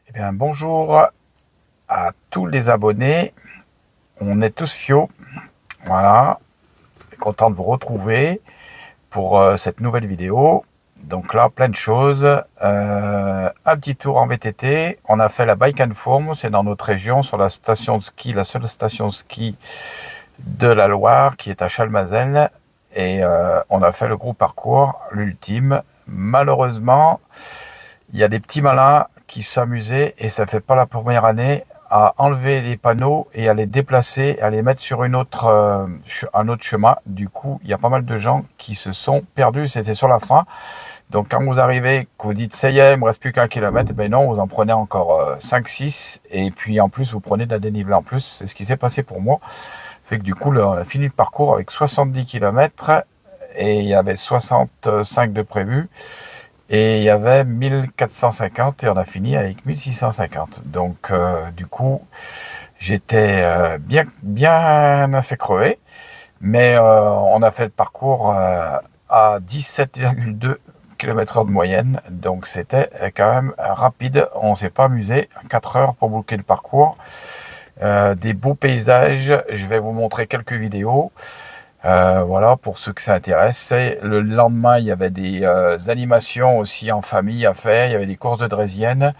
Eh bien, bonjour à tous les abonnés. On est tous Fio. Voilà. Content de vous retrouver pour cette nouvelle vidéo. Donc là, plein de choses. Un petit tour en VTT. On a fait la Bike and Forum. C'est dans notre région, sur la station de ski, la seule station de ski de la Loire, qui est à Chalmazel. Et on a fait le gros parcours, l'ultime. Malheureusement, il y a des petits malins qui s'amusaient, et ça fait pas la première année, à enlever les panneaux et à les déplacer, à les mettre sur un autre chemin. Du coup, il y a pas mal de gens qui se sont perdus. C'était sur la fin. Donc, quand vous arrivez, que vous dites, ça y est, il me reste plus qu'un kilomètre, ben non, vous en prenez encore 5-6. Et puis, en plus, vous prenez de la dénivelée en plus. C'est ce qui s'est passé pour moi. Fait que du coup, on a fini le parcours avec 70 kilomètres et il y avait 65 de prévu. Et il y avait 1450 et on a fini avec 1650. Donc, du coup, j'étais bien assez crevé. Mais on a fait le parcours à 17,2 km/h de moyenne. Donc, c'était quand même rapide. On s'est pas amusé. 4 heures pour boucler le parcours. Des beaux paysages. Je vais vous montrer quelques vidéos. Voilà, pour ceux que ça intéresse. Le lendemain, il y avait des animations aussi en famille à faire. Il y avait des courses de draisienne.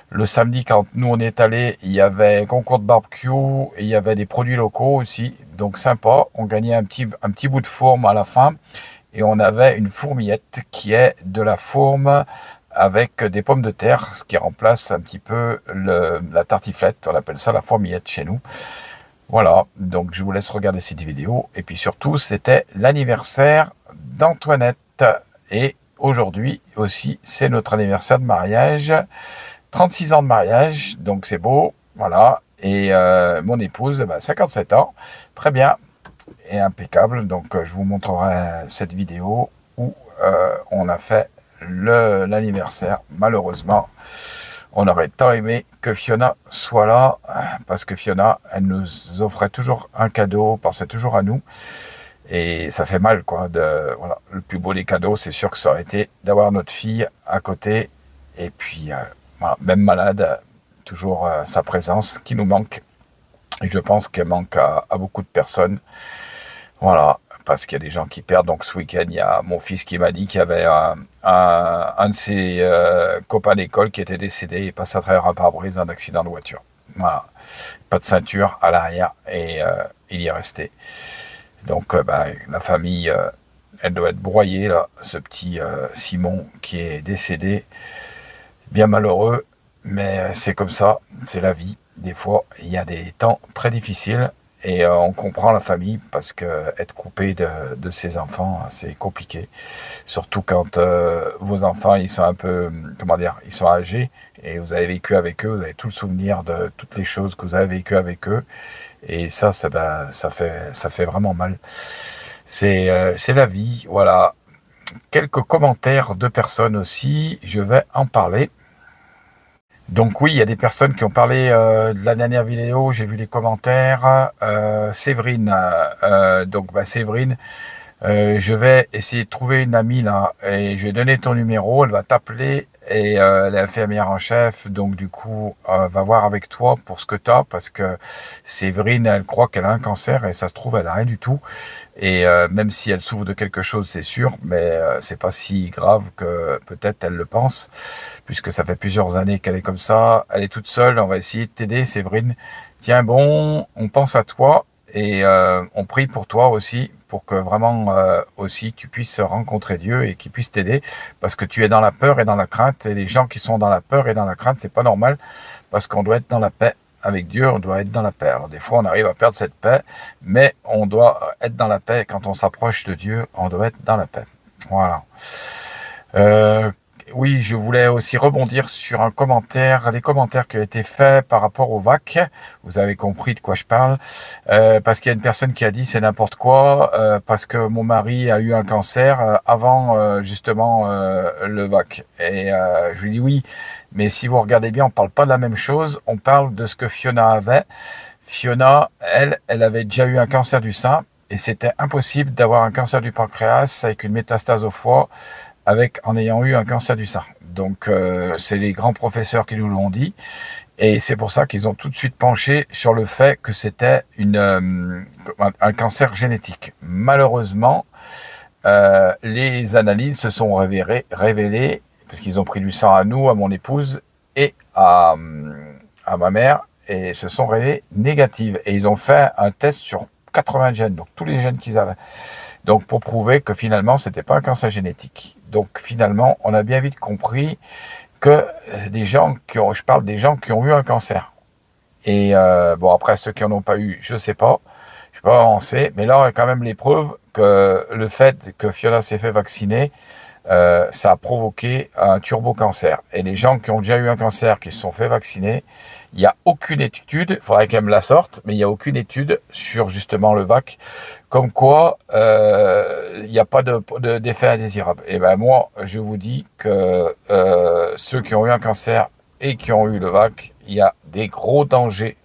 Le samedi, quand nous on est allés, il y avait un concours de barbecue et il y avait des produits locaux aussi. Donc sympa. On gagnait un petit bout de fourme à la fin. Et on avait une fourmillette qui est de la fourme avec des pommes de terre, ce qui remplace un petit peu la tartiflette. On appelle ça la fourmillette chez nous. Voilà, donc je vous laisse regarder cette vidéo. Et puis surtout, c'était l'anniversaire d'Antoinette. Et aujourd'hui aussi, c'est notre anniversaire de mariage. 36 ans de mariage, donc c'est beau. Voilà, et mon épouse, 57 ans. Très bien et impeccable. Donc je vous montrerai cette vidéo où on a fait l'anniversaire. Malheureusement, on aurait tant aimé que Fiona soit là, parce que Fiona, elle nous offrait toujours un cadeau, pensait toujours à nous. Et ça fait mal, quoi. Voilà. Le plus beau des cadeaux, c'est sûr que ça aurait été d'avoir notre fille à côté. Et puis, voilà, même malade, toujours sa présence qui nous manque. Et je pense qu'elle manque à beaucoup de personnes. Voilà, parce qu'il y a des gens qui perdent. Donc ce week-end, il y a mon fils qui m'a dit qu'il y avait un de ses copains d'école qui était décédé et passé à travers un pare-brise d'un accident de voiture. Voilà, pas de ceinture à l'arrière et il y est resté. Donc la famille, elle doit être broyée là. Ce petit Simon qui est décédé, bien malheureux, mais c'est comme ça, c'est la vie. Des fois, il y a des temps très difficiles. Et on comprend la famille parce que être coupé de ses enfants, c'est compliqué. Surtout quand vos enfants, ils sont un peu, comment dire, ils sont âgés et vous avez vécu avec eux, vous avez tout le souvenir de toutes les choses que vous avez vécues avec eux. Et ça fait vraiment mal. C'est la vie, voilà. Quelques commentaires de personnes aussi, je vais en parler. Donc oui, il y a des personnes qui ont parlé de la dernière vidéo, j'ai vu les commentaires. Séverine, Séverine, je vais essayer de trouver une amie là, et je vais donner ton numéro, elle va t'appeler, et elle est infirmière en chef, donc du coup, va voir avec toi pour ce que tu as, parce que Séverine, elle croit qu'elle a un cancer, et ça se trouve, elle a rien du tout. Et même si elle souffre de quelque chose, c'est sûr, mais c'est pas si grave que peut-être elle le pense, puisque ça fait plusieurs années qu'elle est comme ça. Elle est toute seule, on va essayer de t'aider, Séverine. Tiens bon, on pense à toi et on prie pour toi aussi, pour que vraiment aussi tu puisses rencontrer Dieu et qu'il puisse t'aider, parce que tu es dans la peur et dans la crainte, et les gens qui sont dans la peur et dans la crainte, c'est pas normal, parce qu'on doit être dans la paix. Avec Dieu, on doit être dans la paix. Alors, des fois, on arrive à perdre cette paix, mais on doit être dans la paix. Quand on s'approche de Dieu, on doit être dans la paix. Voilà. Euh, oui, je voulais aussi rebondir sur un commentaire, les commentaires qui ont été faits par rapport au VAC. Vous avez compris de quoi je parle. Parce qu'il y a une personne qui a dit c'est n'importe quoi, parce que mon mari a eu un cancer avant justement le VAC. Et je lui dis oui, mais si vous regardez bien, on parle pas de la même chose. On parle de ce que Fiona avait. Fiona, elle avait déjà eu un cancer du sein. Et c'était impossible d'avoir un cancer du pancréas avec une métastase au foie en ayant eu un cancer du sein. Donc c'est les grands professeurs qui nous l'ont dit. Et c'est pour ça qu'ils ont tout de suite penché sur le fait que c'était un cancer génétique. Malheureusement, les analyses se sont révélées, parce qu'ils ont pris du sang à nous, à mon épouse et à ma mère, et se sont révélées négatives. Et ils ont fait un test sur 80 gènes, donc tous les gènes qu'ils avaient. Donc pour prouver que finalement, c'était pas un cancer génétique. Donc finalement, on a bien vite compris que des gens je parle des gens qui ont eu un cancer. Et bon, après, ceux qui en ont pas eu, je sais pas. Je peux pas avancer. Mais là, on a quand même les preuves que le fait que Fiona s'est fait vacciner, ça a provoqué un turbo-cancer. Et les gens qui ont déjà eu un cancer, qui se sont fait vacciner, il n'y a aucune étude, il faudrait qu'elle me la sorte, mais il n'y a aucune étude sur justement le vac, comme quoi il n'y a pas d'effet indésirable. Et ben moi, je vous dis que ceux qui ont eu un cancer et qui ont eu le vac, il y a des gros dangers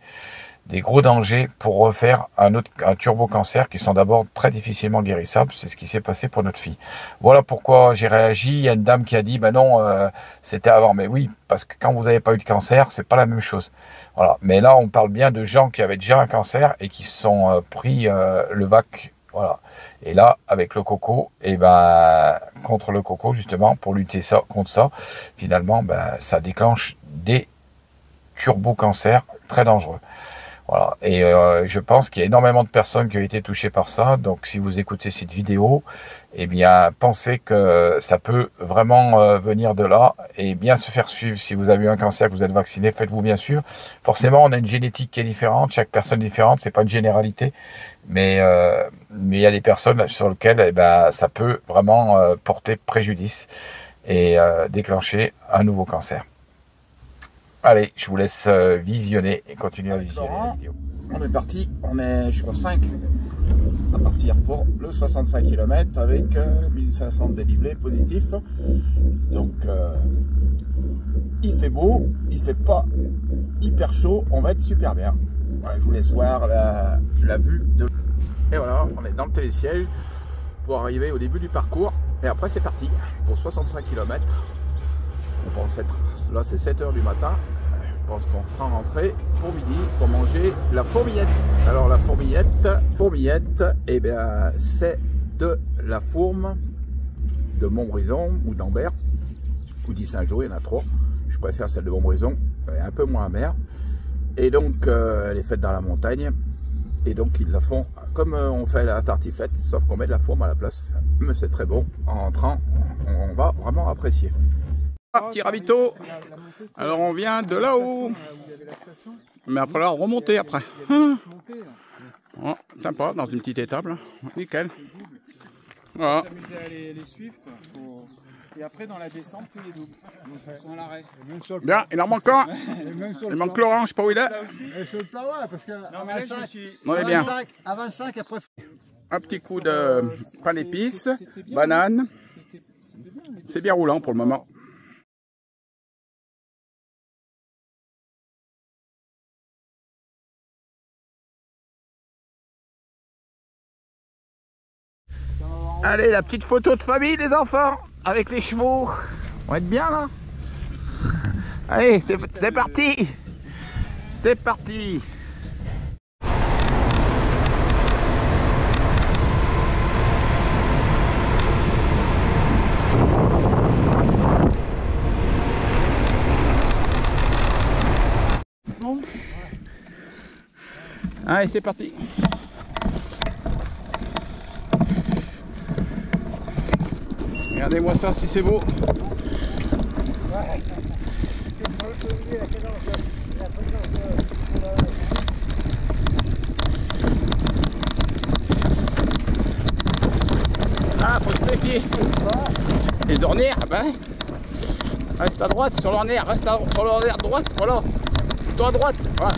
pour refaire un turbo-cancer qui sont d'abord très difficilement guérissables. C'est ce qui s'est passé pour notre fille. Voilà pourquoi j'ai réagi. Il y a une dame qui a dit, ben non, c'était avant. Mais oui, parce que quand vous n'avez pas eu de cancer, c'est pas la même chose. Voilà. Mais là, on parle bien de gens qui avaient déjà un cancer et qui se sont pris le vac. Voilà. Et là, avec le coco, et ben, contre le coco, justement, pour lutter contre ça, finalement, ben, ça déclenche des turbo-cancers très dangereux. Voilà. Et je pense qu'il y a énormément de personnes qui ont été touchées par ça. Donc, si vous écoutez cette vidéo, eh bien, pensez que ça peut vraiment venir de là et bien se faire suivre. Si vous avez eu un cancer, que vous êtes vacciné, faites-vous bien sûr. Forcément, on a une génétique qui est différente. Chaque personne est différente. C'est pas une généralité. Mais il y a des personnes sur lesquelles eh ben, ça peut vraiment porter préjudice et déclencher un nouveau cancer. Allez, je vous laisse visionner et continuer à visionner la vidéo. On est parti, on est je crois 5 à partir pour le 65 km avec 1500 dénivelés positifs. Donc il fait beau, il fait pas hyper chaud, on va être super bien. Voilà, je vous laisse voir la vue de... Et voilà, on est dans le télésiège pour arriver au début du parcours. Et après c'est parti pour 65 km. On pense être, là c'est 7 h du matin. Je pense qu'on sera rentré pour midi pour manger la fourmillette. Alors la fourmillette, eh bien c'est de la fourme de Montbrison ou d'Ambert ou d'Issingeaux, il y en a 3. Je préfère celle de Montbrison, elle est un peu moins amère. Et donc elle est faite dans la montagne. Et donc ils la font comme on fait la tartiflette, sauf qu'on met de la fourme à la place. Mais c'est très bon. En rentrant, on va vraiment apprécier. Ah, petit ravito. Alors on vient de là-haut. Mais il va falloir remonter après. Oh, sympa, dans une petite étape là. Nickel. Voilà. S'amuser à les suivre quoi. Et après dans la descente tous les doubles. Donc sont à l'arrêt. Bien, il en manque un. Il manque Laurent, je sais pas où il est. Et sur le plat, ouais, parce qu'à 25, On est bien. à 25 après. Un petit coup de pain d'épices, banane. C'est bien roulant pour le moment. Allez, la petite photo de famille, les enfants, avec les chevaux. On va être bien là. Allez, c'est parti. C'est parti. Bon. Allez, c'est parti. Regardez-moi ça si c'est beau. Ah, faut se méfier. Les ornières, ben. Reste à droite sur l'ornière, reste sur l'ornière droite, voilà. Toi à droite, voilà.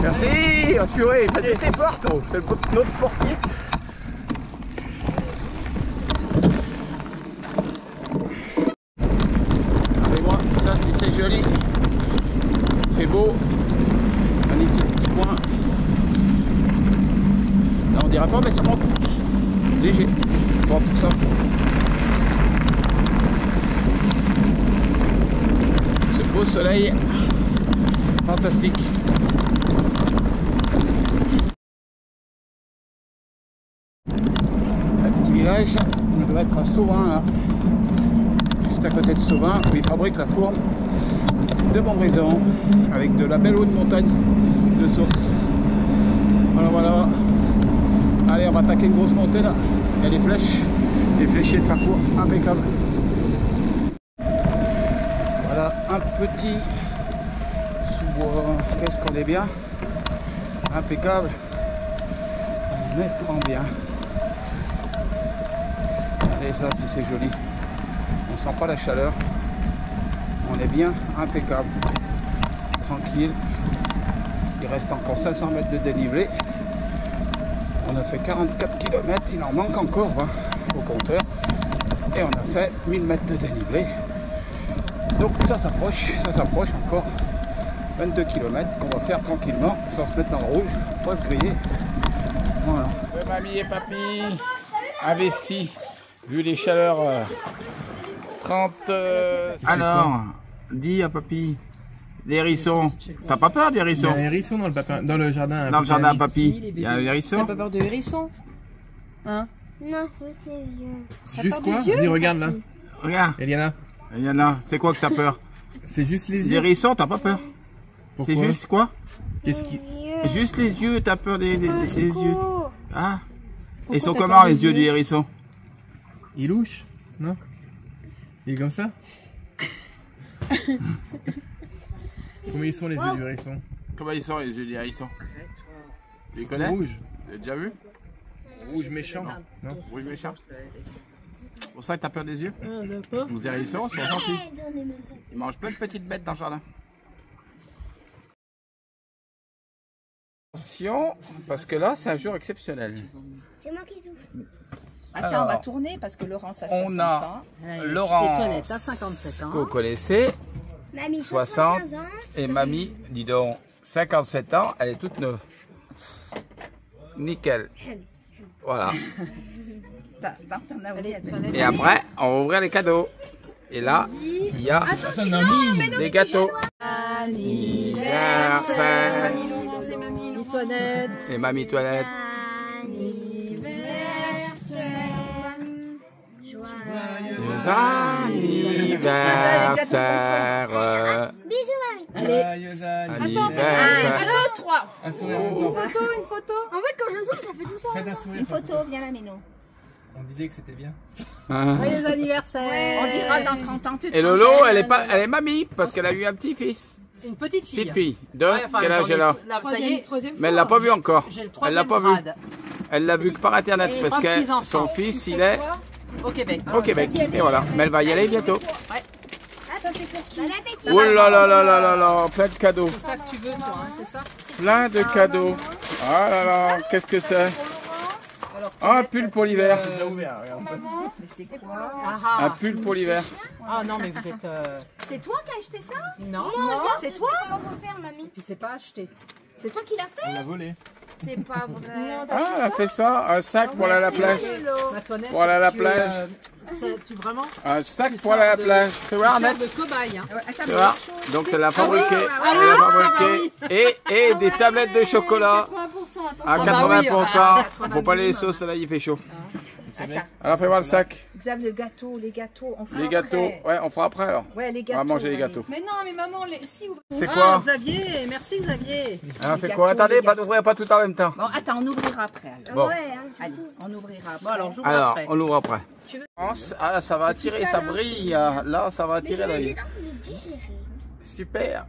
Merci. Oh, purée, il fait des portes. C'est notre portier. Regardez-moi, ça c'est joli. C'est beau. Magnifique petit point. Là on dirait pas, mais ça monte. Léger. Bon pour ça. Ce beau soleil. Fantastique. Un petit village, on doit être à Sauvin là. Juste à côté de Sauvin, où ils fabriquent la fourme de Montbrison avec de la belle eau de montagne de source. Voilà, voilà. Allez, on va attaquer une grosse montée là. Il y a les flèches, les fléchés de parcours impeccable. Voilà un petit sous-bois. Qu'est-ce qu'on est bien, impeccable. On est franc bien. Allez, ça si c'est joli. On sent pas la chaleur. On est bien, impeccable. Tranquille. Il reste encore 500 mètres de dénivelé. On a fait 44 km, il en manque encore 20 au compteur. Et on a fait 1000 mètres de dénivelé. Donc ça s'approche encore. 22 km qu'on va faire tranquillement, sans se mettre dans le rouge, pas se griller. Voilà. Ouais, mamie et papy, investis, vu les chaleurs 30... Alors, dis à papy, les hérissons, t'as pas peur des hérissons? Il y a un hérisson dans le jardin. Dans le jardin à papy, il y a un hérisson? T'as pas peur de hérisson? Hein? Non, c'est juste les yeux. C'est juste quoi? Dis, regarde là. Regarde, Eliana. Yana, c'est quoi que t'as peur? C'est juste les Les yeux. hérissons, t'as pas peur? Pourquoi? C'est juste quoi? Qu'est-ce qui... Juste les yeux, t'as peur des yeux. Ah. Pourquoi Ils sont t'as comment peur les des yeux yeux du hérisson? Il louche? Non? Il est comme ça? Comment ils sont les yeux du hérisson? Comment ils sont les yeux du hérisson? Tu les Tout connais? rouge. Tu l'as déjà vu? Rouge méchant. Non? Rouge méchant. C'est pour ça que t'as peur des yeux? Les hérissons sont gentils. Ils mangent plein de petites bêtes dans le jardin. Attention, parce que là c'est un jour exceptionnel. C'est moi qui souffle. Attends, Alors, on va tourner parce que Laurence a 60 On a ans. Laurence, Antoinette a 57 ans. que vous connaissez, Mamie, 60, 75 ans. et mamie, dis donc, 57 ans, elle est toute neuve. Nickel. Voilà. T'en as oublié. Et après, on va ouvrir les cadeaux. Et là, il y a des gâteaux. Anniversaire. Antoinette. Et mamie Toilette. Joyeux anniversaire. Bisous, mamie. Joyeux Anniversaire. 1, 2, 3. Un sourire en même temps. Une photo. En fait, quand je sors, ça fait tout ça. Faites un sourire. Une photo, viens là, Méno. On disait que c'était bien. Joyeux anniversaire. On dira dans 30 ans, tu te Et Lolo, rappelles, elle est mamie parce qu'elle a eu un petit-fils. Une petite fille. Petite fille. De Ouais, enfin, quel âge j'en ai- elle a? là, ça y est. Mais elle l'a pas vu encore. J'ai le Elle l'a troisième pas vu. grade. Elle l'a vu que par internet Et parce pas que six enfants. son fils il est Au Québec. au Québec. Et voilà. Mais elle va y aller bientôt. Ah, ça, c'est pour qui? Bon appétit. Oh là là là là là là, plein de cadeaux. C'est ça que tu veux, toi, hein, c'est ça? Plein de cadeaux. Ah là là, qu'est-ce que c'est? Un pull pour l'hiver. Mais c'est quoi? Un pull pour l'hiver. Ah non, mais vous êtes... C'est toi qui as acheté ça? Non, C'est toi? Comment faut faire, mamie? puis c'est pas acheté. C'est toi qui l'as fait? On l'a volé. C'est pas vrai. Ah, elle a fait ça, un sac pour aller à la plage. Antoinette, Pour aller à la tu, plage. tu vraiment... Un sac pour aller à la plage. Tu vois, Tu sers Arnett? de cobaye. Hein. Attends, Tu vois? Donc elle l'a fabriqué. Elle l'a fabriqué. Et des tablettes de chocolat 80%, attends. à Ah bah oui, 80%. Faut pas les laisser au soleil, il fait chaud. Alors fais voir le sac. Xav, les gâteaux, on fera Les gâteaux. après. Ouais, on fera après alors. Ouais, les On gâteaux. va manger les ouais. gâteaux. Mais non, mais maman, si vous... C'est Ah, quoi? Xavier, merci Xavier. Alors c'est Les quoi? gâteaux, Attendez, les pas d'ouvrir pas tout en même temps. Bon, attends, on ouvrira après. Alors, Bon. Ouais, hein, Allez, on ouvrira après. Bon, alors j'ouvre Alors, après. on l'ouvre après. Tu veux- Ah, ça va attirer, ça brille. Là, ça va attirer l'œil. Super.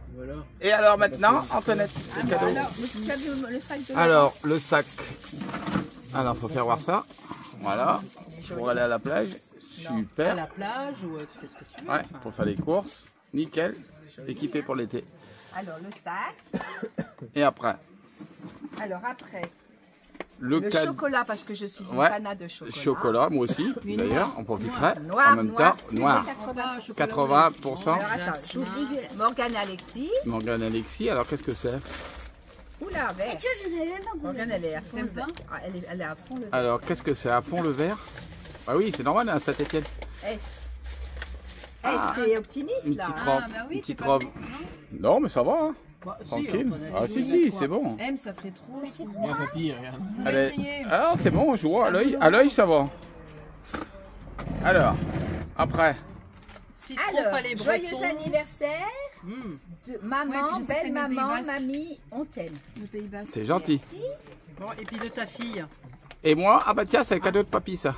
Et alors maintenant, Antoinette, les cadeaux. Alors, tu as vu le sac de Alors, le sac. Alors, faut faire voir ça. Voilà. Pour aller à la plage. À Super. la plage ou tu fais ce que tu veux. Ouais, enfin. pour faire des courses. Nickel. Équipé pour l'été. Alors, le sac. Et après, Alors après, Le le cadeau. chocolat, parce que je suis une Ouais. fanat de chocolat. Chocolat, moi aussi, d'ailleurs, on profiterait. Noir, en même temps, noir. 80%. Alors attends, j'ouvre. Morgane Alexis. Morgane Alexis, alors qu'est-ce que c'est? Oula, vert. Tu vois, je savais même pas qu'on Morgane, elle est à fond le vert. Ah, elle est à fond le vert. Alors, qu'est-ce que c'est? À fond le vert? Ah oui, c'est normal, hein, Saint-Étienne. S. T'es optimiste Une là. petite robe. bah oui, Une petite c'est pas- robe. Non, mais ça va, hein. Bah, si, Tranquille. on Ah a si, dit, si, quoi. c'est bon. M, ça ferait trop. Bien papy, regarde. On va Allez. essayer. Alors, c'est bon, je vois, à l'œil, ça va. Alors, après. Citron, Alors, palais joyeux breton. anniversaire Mmh. de Ouais, maman, puis je sais que belle t'aimes le Pays maman, Basque. mamie, on t'aime. Le Pays Basque. C'est gentil. Bon, et puis de ta fille, Et moi, ah bah tiens, c'est le cadeau de papy, ça.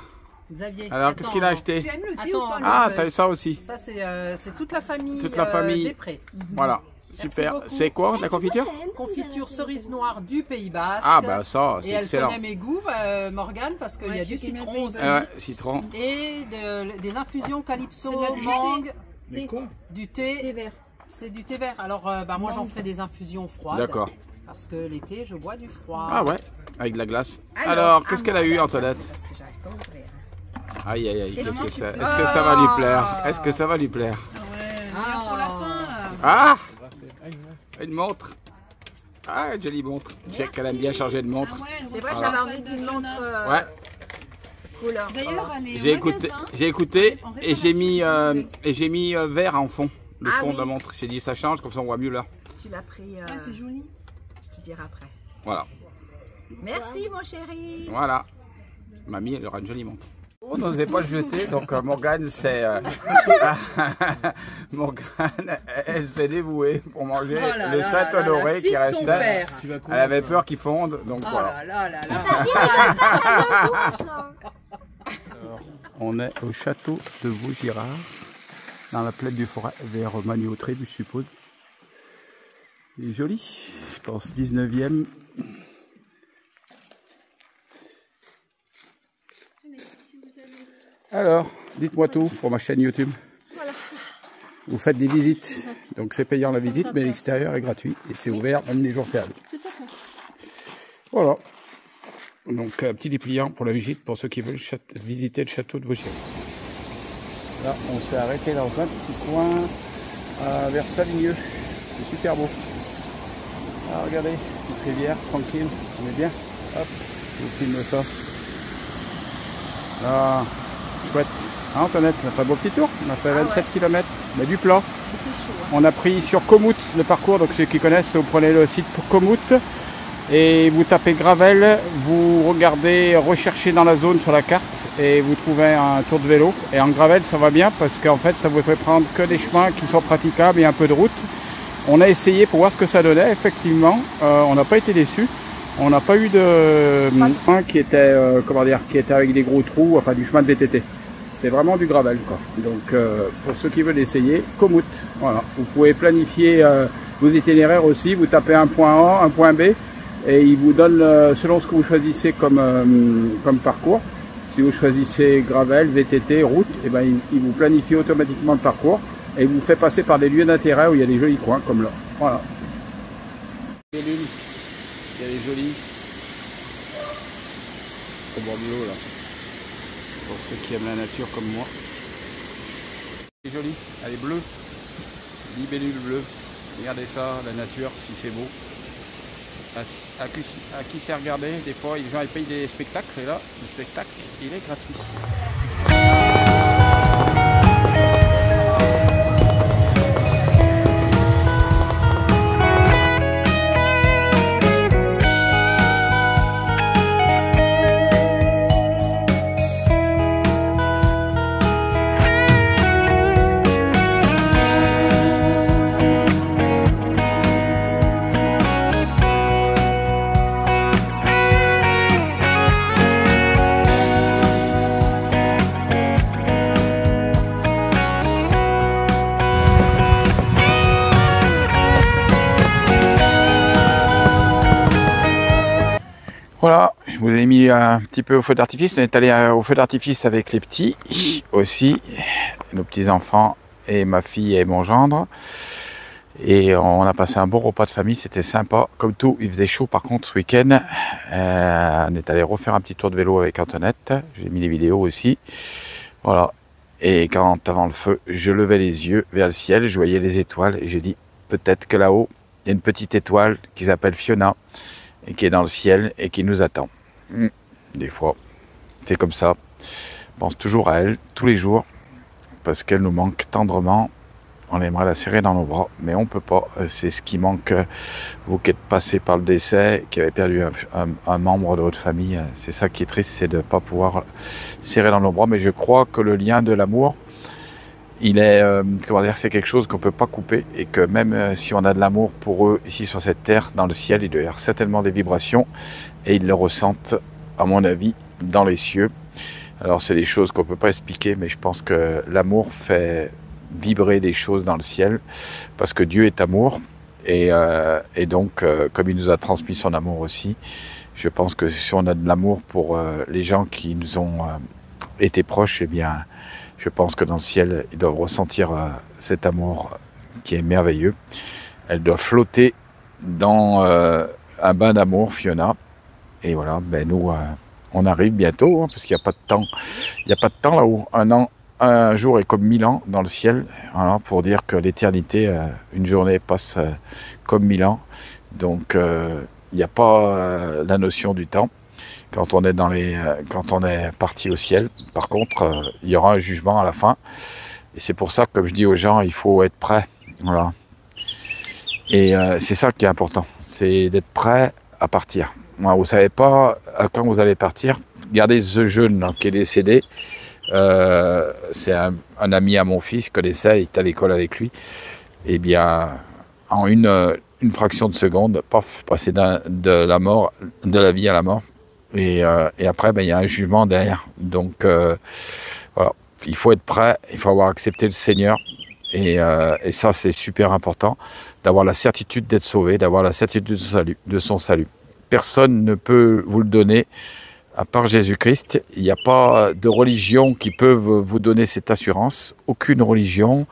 Xavier. Alors, qu'est-ce qu'il a acheté? Tu aimes le thé Attends, ou pas Ah, le- t'as eu ça aussi. Ça, c'est toute la famille. Toute la famille. Després. Voilà, super. beaucoup. C'est quoi, la confiture? Confiture cerise noire du Pays Basque. Ah bah ça, Et c'est elle excellent. connaît mes goûts, Morgane, parce qu'il y a du tu connais le citron Pays aussi. Basque. Ouais, citron. Et des infusions calypso, C'est de la- du mangue, Mais quoi? du Thé thé. vert. C'est du thé vert. Alors, moi, j'en ferai des infusions froides. D'accord. Parce que l'été, je bois du froid. Ah ouais, avec de la glace. Alors, qu'est-ce qu'elle a eu, Antoinette? Parce que j'arrive pas à ouvrir. Aïe, aïe, aïe, qu'est-ce que c'est? tu Est-ce que ça va lui plaire? Est-ce que ça va lui plaire? Regarde pour la fin. Ah! Une montre. Ah, une jolie montre. Je sais qu'elle aime bien changer de montre. C'est vrai que Voilà. j'avais envie d'une montre Ouais, couleur. D'ailleurs, elle est j'ai au écouté, magasin. j'ai écouté En et j'ai mis vert en fond. Le Ah fond oui. de la montre. J'ai dit ça change, comme ça on voit mieux là. Tu l'as pris. Ah, c'est joli. Je te dirai après. Voilà. Merci mon chéri. Voilà. Mamie, elle aura une jolie montre. On n'osait pas le jeter, donc Morgane, c'est. Morgane, elle s'est dévouée pour manger Oh là le là Saint là là, Honoré la fille qui de son restait. père. Tu vas Elle courir. avait peur qu'il fonde, donc Oh voilà. là là là là. On est au château de Vaugirard, dans la plaine du Forêt, vers Magny-Autré, je suppose. Il est joli, je pense 19e. Alors, dites-moi tout pour ma chaîne YouTube. Vous faites des visites, donc c'est payant la visite, mais l'extérieur est gratuit et c'est ouvert même les jours fériés. Voilà. Donc un petit dépliant pour la visite pour ceux qui veulent visiter le château de Vaugirard. Là, on s'est arrêté dans un petit coin vers Saligneux. C'est super beau. Ah, regardez, petite rivière, tranquille, on est bien. Hop, je vous filme ça. Là, chouette. Hein, Antoinette, on a fait un beau petit tour. On a fait 27 km, mais du plat. On a pris sur Komout le parcours, donc ceux qui connaissent, vous prenez le site pour Komout. Et vous tapez Gravel, vous regardez, recherchez dans la zone sur la carte et vous trouvez un tour de vélo. Et en Gravel, ça va bien parce qu'en fait, ça vous fait prendre que des chemins qui sont praticables et un peu de route. On a essayé pour voir ce que ça donnait, effectivement, on n'a pas été déçus. On n'a pas eu de chemin qui était, qui était avec des gros trous, enfin du chemin de VTT. C'était vraiment du gravel, quoi. Donc, pour ceux qui veulent essayer, Komout. Voilà. Vous pouvez planifier vos itinéraires aussi. Vous tapez un point A, un point B, et il vous donne, selon ce que vous choisissez comme parcours. Si vous choisissez gravel, VTT, route, et ben il vous planifie automatiquement le parcours et il vous fait passer par des lieux d'intérêt où il y a des jolis coins, comme là. Voilà. Il y a des jolis au bord de l'eau là. Pour ceux qui aiment la nature comme moi. C'est joli, elle est bleue. Libellule bleue. Regardez ça, la nature, si c'est beau. À qui c'est regardé, des fois les gens ils payent des spectacles et là, le spectacle il est gratuit. Voilà, je vous ai mis un petit peu au feu d'artifice. On est allé au feu d'artifice avec les petits aussi, nos petits enfants et ma fille et mon gendre. Et on a passé un bon repas de famille, c'était sympa. Comme tout, il faisait chaud par contre ce week-end. On est allé refaire un petit tour de vélo avec Antoinette. J'ai mis des vidéos aussi. Voilà. Et quand avant le feu, je levais les yeux vers le ciel, je voyais les étoiles et j'ai dit peut-être que là-haut, il y a une petite étoile qui s'appelle Fiona et qui est dans le ciel et qui nous attend. Des fois, c'est comme ça. Je pense toujours à elle, tous les jours, parce qu'elle nous manque tendrement. On aimerait la serrer dans nos bras, mais on ne peut pas. C'est ce qui manque, vous qui êtes passé par le décès, qui avez perdu un membre de votre famille. C'est ça qui est triste, c'est de ne pas pouvoir serrer dans nos bras. Mais je crois que le lien de l'amour, il est, comment dire, c'est quelque chose qu'on ne peut pas couper. Et que même si on a de l'amour pour eux ici sur cette terre, dans le ciel, il doit y avoir certainement des vibrations. Et ils le ressentent, à mon avis, dans les cieux. Alors c'est des choses qu'on ne peut pas expliquer, mais je pense que l'amour fait vibrer des choses dans le ciel, parce que Dieu est amour, et donc comme il nous a transmis son amour aussi, je pense que si on a de l'amour pour les gens qui nous ont été proches, eh bien je pense que dans le ciel, ils doivent ressentir cet amour qui est merveilleux. Elle doit flotter dans un bain d'amour, Fiona, et voilà, ben nous on arrive bientôt, hein, parce qu'il n'y a pas de temps, il n'y a pas de temps là-haut, un jour est comme 1000 ans dans le ciel, voilà, pour dire que l'éternité, une journée passe comme 1000 ans. Donc il n'y a pas la notion du temps quand on est quand on est parti au ciel. Par contre, il y aura un jugement à la fin. Et c'est pour ça que, comme je dis aux gens, il faut être prêt. Voilà. Et c'est ça qui est important, c'est d'être prêt à partir. Moi, vous ne savez pas quand vous allez partir. Regardez ce jeune là, qui est décédé. C'est un ami à mon fils, connaissait, il était à l'école avec lui. Et bien, en une fraction de seconde, paf, passer de la vie à la mort. Et après, ben, il y a un jugement derrière. Donc, voilà, il faut être prêt, il faut avoir accepté le Seigneur. Et ça, c'est super important, d'avoir la certitude d'être sauvé, d'avoir la certitude de son salut. Personne ne peut vous le donner à part Jésus-Christ. Il n'y a pas de religion qui peuvent vous donner cette assurance. Aucune religion.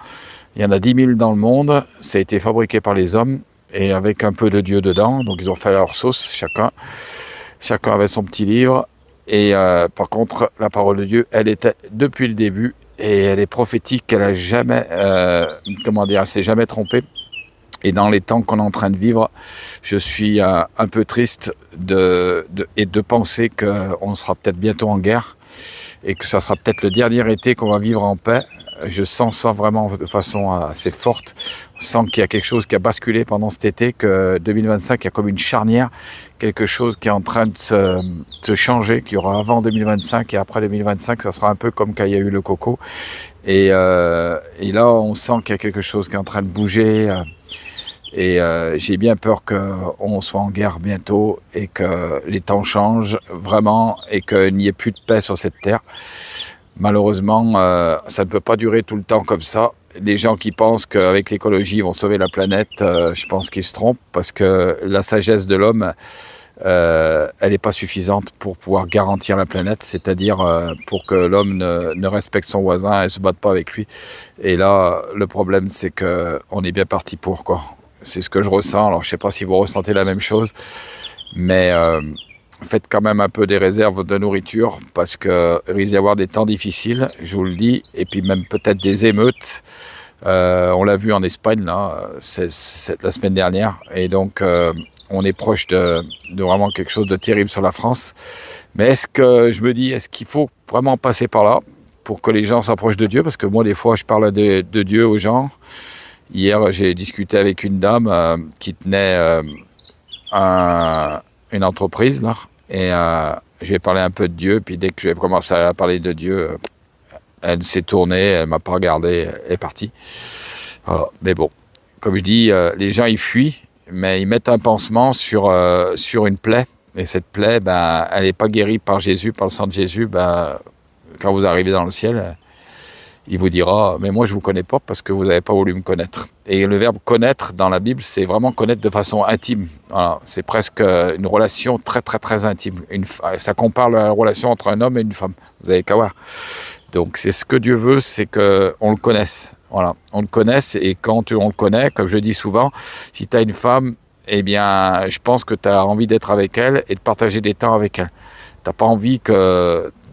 Il y en a 10 000 dans le monde. Ça a été fabriqué par les hommes et avec un peu de Dieu dedans. Donc ils ont fait leur sauce, chacun. Chacun avait son petit livre. Et par contre, la parole de Dieu, elle était depuis le début et elle est prophétique. Elle a jamais, elle s'est jamais trompée. Et dans les temps qu'on est en train de vivre, je suis un peu triste de penser qu'on sera peut-être bientôt en guerre et que ça sera peut-être le dernier été qu'on va vivre en paix. Je sens ça vraiment de façon assez forte. On sent qu'il y a quelque chose qui a basculé pendant cet été, que 2025, il y a comme une charnière, quelque chose qui est en train de se changer, qu'il y aura avant 2025 et après 2025, ça sera un peu comme quand il y a eu le coco. Et là, on sent qu'il y a quelque chose qui est en train de bouger. Et j'ai bien peur qu'on soit en guerre bientôt et que les temps changent vraiment et qu'il n'y ait plus de paix sur cette terre. Malheureusement, ça ne peut pas durer tout le temps comme ça. Les gens qui pensent qu'avec l'écologie, ils vont sauver la planète, je pense qu'ils se trompent parce que la sagesse de l'homme, elle n'est pas suffisante pour pouvoir garantir la planète, c'est-à-dire pour que l'homme ne respecte son voisin et ne se batte pas avec lui. Et là, le problème, c'est qu'on est bien parti pour, quoi. C'est ce que je ressens. Alors, je ne sais pas si vous ressentez la même chose, mais faites quand même un peu des réserves de nourriture parce qu'il risque d'y avoir des temps difficiles, je vous le dis, et puis même peut-être des émeutes. On l'a vu en Espagne, là, c'est la semaine dernière, et donc on est proche de vraiment quelque chose de terrible sur la France. Mais je me dis, est-ce qu'il faut vraiment passer par là pour que les gens s'approchent de Dieu? Parce que moi, des fois, je parle de Dieu aux gens. Hier, j'ai discuté avec une dame qui tenait une entreprise, là, et je lui ai parlé un peu de Dieu, puis dès que j'ai commencé à parler de Dieu, elle s'est tournée, elle m'a pas regardé, elle est partie. Voilà. Mais bon, comme je dis, les gens ils fuient, mais ils mettent un pansement sur une plaie, et cette plaie, ben, elle n'est pas guérie par Jésus, par le sang de Jésus. Ben, quand vous arrivez dans le ciel, il vous dira, mais moi je ne vous connais pas parce que vous n'avez pas voulu me connaître. Et le verbe connaître dans la Bible, c'est vraiment connaître de façon intime. Voilà, c'est presque une relation très très très intime. Ça compare la relation entre un homme et une femme. Vous avez qu'à voir. Donc c'est ce que Dieu veut, c'est qu'on le connaisse. Voilà, on le connaît, et quand on le connaît, comme je dis souvent, si tu as une femme, eh bien, je pense que tu as envie d'être avec elle et de partager des temps avec elle. Tu n'as pas envie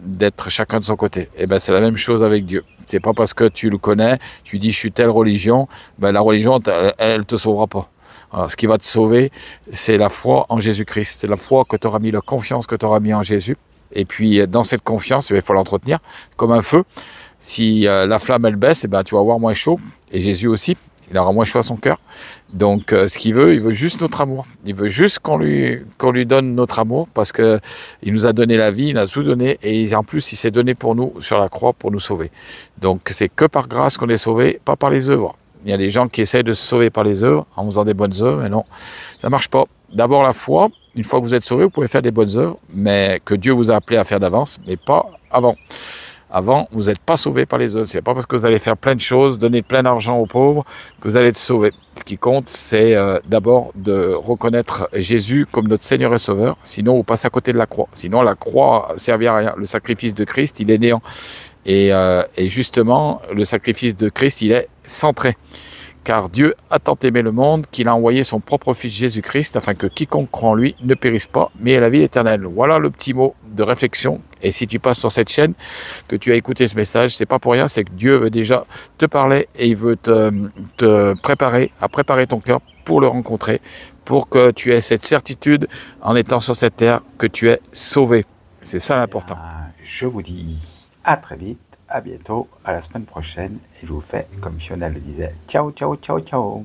d'être chacun de son côté. Et ben, c'est la même chose avec Dieu. C'est pas parce que tu le connais, tu dis je suis telle religion, ben, la religion, elle te sauvera pas. Alors, ce qui va te sauver, c'est la foi en Jésus-Christ. C'est la foi que tu auras mis, la confiance que tu auras mis en Jésus. Et puis, dans cette confiance, il faut l'entretenir comme un feu. Si la flamme, elle baisse, eh ben, tu vas avoir moins chaud. Et Jésus aussi, il aura moins chaud à son cœur. Donc, ce qu'il veut, il veut juste notre amour. Il veut juste qu'on lui donne notre amour parce qu'il nous a donné la vie, il a tout donné. Et en plus, il s'est donné pour nous sur la croix pour nous sauver. Donc, c'est que par grâce qu'on est sauvé, pas par les œuvres. Il y a des gens qui essayent de se sauver par les œuvres en faisant des bonnes œuvres, mais non, ça ne marche pas. D'abord la foi, une fois que vous êtes sauvé, vous pouvez faire des bonnes œuvres, mais que Dieu vous a appelé à faire d'avance, mais pas avant. Avant, vous n'êtes pas sauvé par les œuvres. Ce n'est pas parce que vous allez faire plein de choses, donner plein d'argent aux pauvres, que vous allez être sauvé. Ce qui compte, c'est d'abord de reconnaître Jésus comme notre Seigneur et Sauveur, sinon vous passez à côté de la croix. Sinon la croix ne servit à rien. Le sacrifice de Christ, il est néant. Et justement, le sacrifice de Christ, il est centré. Car Dieu a tant aimé le monde qu'il a envoyé son propre Fils Jésus-Christ afin que quiconque croit en lui ne périsse pas, mais ait la vie éternelle. Voilà le petit mot de réflexion. Et si tu passes sur cette chaîne, que tu as écouté ce message, c'est pas pour rien, c'est que Dieu veut déjà te parler et il veut te préparer, à préparer ton cœur pour le rencontrer, pour que tu aies cette certitude en étant sur cette terre que tu es sauvé. C'est ça l'important. Je vous dis à très vite, à bientôt, à la semaine prochaine. Et je vous fais, comme Fiona le disait, ciao, ciao, ciao, ciao.